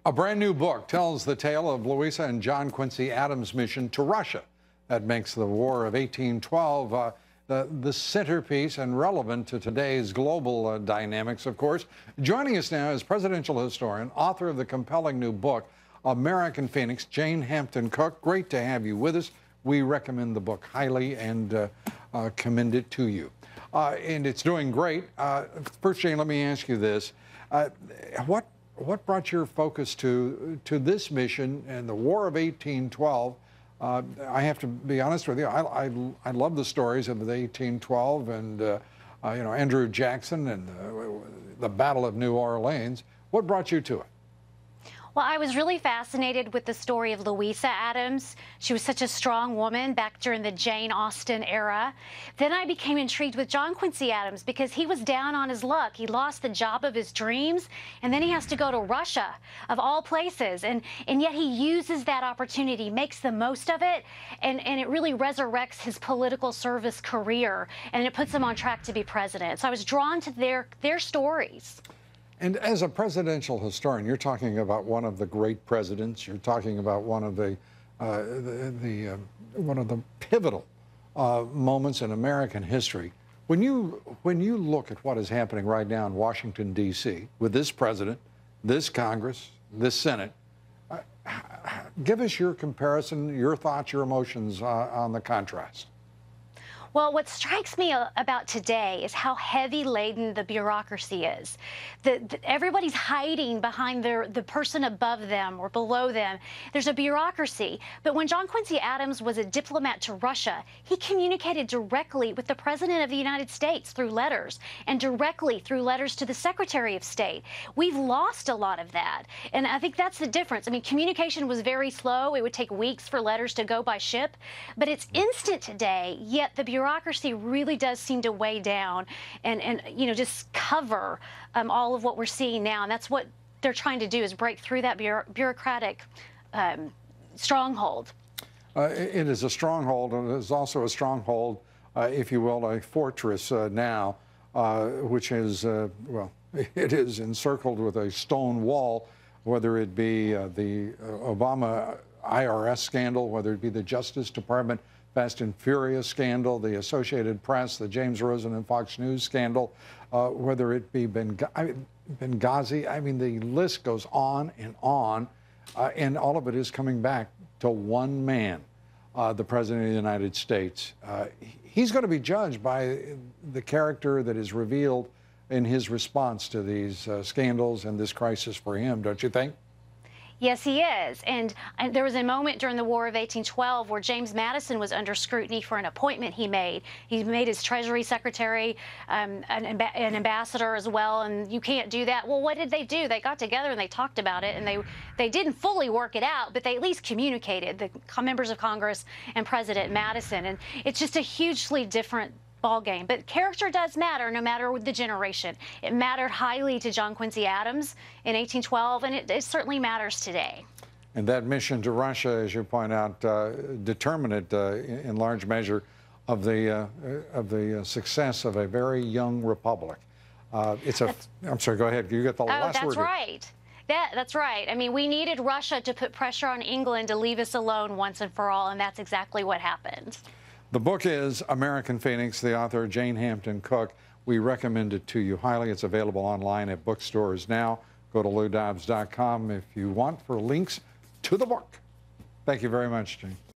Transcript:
A brand new book tells the tale of Louisa and John Quincy Adams' mission to Russia. That makes the War of 1812 the centerpiece and relevant to today's global dynamics, of course. Joining us now is presidential historian, author of the compelling new book, American Phoenix, Jane Hampton Cook. Great to have you with us. We recommend the book highly and commend it to you. And it's doing great. First, Jane, let me ask you this. What brought your focus to this mission and the War of 1812? I have to be honest with you. I love the stories of the 1812 and Andrew Jackson and the Battle of New Orleans. What brought you to it? Well, I was really fascinated with the story of Louisa Adams. She was such a strong woman back during the Jane Austen era. Then I became intrigued with John Quincy Adams because he was down on his luck. He lost the job of his dreams, and then he has to go to Russia, of all places. And yet he uses that opportunity, makes the most of it, and it really resurrects his political service career, and it puts him on track to be president. So I was drawn to their stories. And as a presidential historian, you're talking about one of the great presidents. You're talking about one of the pivotal moments in American history. When you look at what is happening right now in Washington, D.C., with this president, this Congress, this Senate, give us your comparison, your thoughts, your emotions on the contrast. Well, what strikes me about today is how heavy-laden the bureaucracy is. Everybody's hiding behind the person above them or below them. There's a bureaucracy. But when John Quincy Adams was a diplomat to Russia, he communicated directly with the President of the United States through letters and directly through letters to the Secretary of State. We've lost a lot of that. And I think that's the difference. I mean, communication was very slow. It would take weeks for letters to go by ship. But it's instant today, yet the bureaucracy really does seem to weigh down and just cover all of what we're seeing now. And that's what they're trying to do, is break through that bureaucratic stronghold. It is a stronghold, and it is also a stronghold, if you will, a fortress now, which is, well, it is encircled with a stone wall, whether it be the Obama IRS scandal, whether it be the Justice Department Fast and Furious scandal, the Associated Press, the James Rosen and Fox News scandal, whether it be Benghazi. I mean, the list goes on, and all of it is coming back to one man, the President of the United States. He's going to be judged by the character that is revealed in his response to these scandals and this crisis for him, don't you think? Yes, he is. And there was a moment during the War of 1812 where James Madison was under scrutiny for an appointment he made. He made his Treasury Secretary an ambassador as well, and you can't do that. Well, what did they do? They got together and they talked about it, and they didn't fully work it out, but they at least communicated, the members of Congress and President Madison. And it's just a hugely different ball game. But character does matter, no matter the generation. It mattered highly to John Quincy Adams in 1812, and it certainly matters today. And that mission to Russia, as you point out, determined in large measure of the success of a very young republic. I'm sorry, go ahead. You got the last word. That's right. That's right. I mean, we needed Russia to put pressure on England to leave us alone once and for all, and that's exactly what happened. The book is American Phoenix, the author Jane Hampton Cook. We recommend it to you highly. It's available online at bookstores now. Go to loudobbs.com if you want for links to the book. Thank you very much, Jane.